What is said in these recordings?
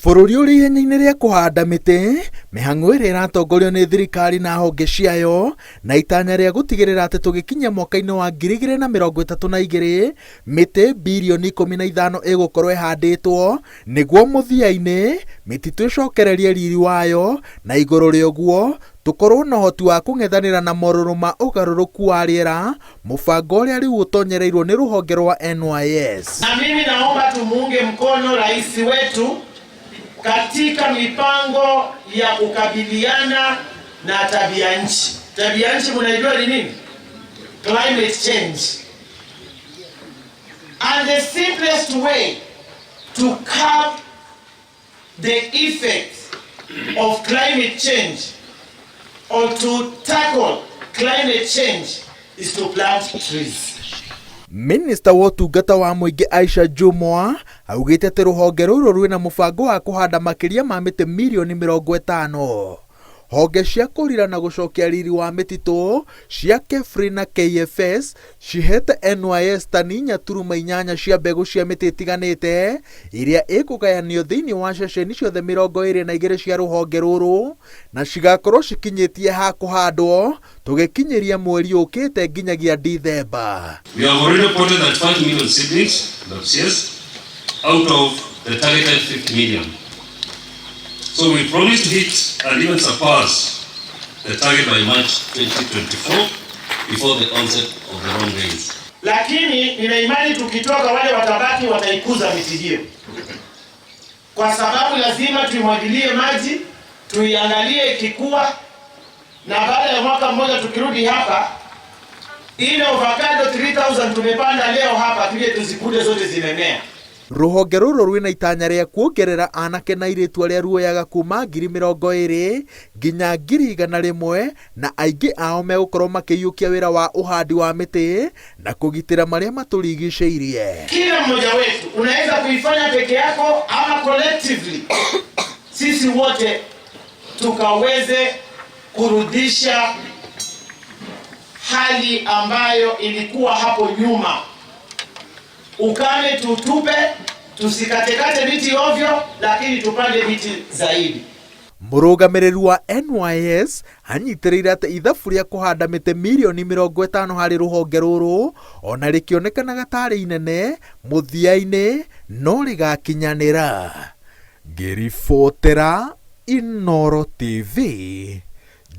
Bũrũri ũrĩ ihenya-inĩ rĩa kũhanda mĩtĩ, mĩhang'o ĩrĩa ĩratongorio nĩ thirikari na honge ciayo, na itanya rĩa gũtigĩrĩra atĩ tũgĩkinya mwaka-inĩ wa 2032 mĩtĩ birioni 15 ĩgũkorwo ĩhandĩtwo, nĩguo mũthia-inĩ mĩtitũ ĩcokererie riri wayo, na igũrũ rĩa ũguo tũkorwo na ũhoti wa kũng'ethanĩra na morũrũ ma ũgarũrũku wa rĩera, mũbango ũrĩa rĩu ũtonyereirwo nĩ rũhonge rwa NYS. Na mimi naomba tumuunge mkono rais wetu katika mipango ya kukabiliana na tabia nchi. Tabia nchi mnaijua ni nini? Climate change. And the simplest way to curb the effects of climate change or to tackle climate change is to plant trees. Minister wa ũtungata wa mũingĩ Aisha Jumwa augĩte atĩ rũhonge rũrũ rwĩna mũbango wa kũhanda makĩria ma mĩtĩ mirioni 50. Honge cia kũrira na gũcokia riri wa mĩtitũ cia KEFRI na KFS cihete NYS tani 4.8 cia mbegũ cia mĩtĩ ĩtiganĩte iria ĩkũgayanio thĩinĩ wa ceceni ciothe 22 cia rũhonge rũrũ, na cigakorwo cikinyĩtie ha kũhandwo tũgĩkinyĩria mweri ũkĩte nginyagia December. We have already reported that 5 million seedlings, yes, out of the targeted 50 million. So we promise to hit and even surpass the target by March 2024 before the onset of the long rains. Lakini nina imani tukitoka wale watabaki wataikuza miti hiyo. Kwa sababu lazima tuimwagilie maji, tuiangalie ikikua, na baada ya mwaka mmoja tukirudi hapa, ile avocado 3000 tumepanda leo hapa tuje tuzikute zote zimemea. Rũhonge rũrũ rwĩna itanya rĩa kuongerera anake na airĩtu arĩa ruoyaga kuma 20,000 nginya 100,000, na aingĩ ao megũkorwo makĩiyũkia wĩra wa ũhandi wa mĩtĩ na kũgitĩra marĩa matũrigicĩirie. Kila mmoja wetu unaweza kuifanya peke yako ama collectively, sisi wote tukaweze kurudisha hali ambayo ilikuwa hapo nyuma. Ukame tutupe, tusikatekate miti ovyo, lakini tupande miti zaidi. Mũrũgamĩrĩri wa NYS anyitĩrĩire atĩ ithabu rĩa kũhanda mĩtĩ mirioni 50 harĩ rũhonge rũrũ ona rĩkĩonekanaga tarĩ inene, mũthia-inĩ no rĩgakinyanĩra. Ngĩribotera Inooro TV,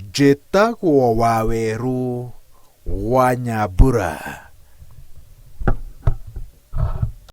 njĩtagwo Waweru wa Nyambura.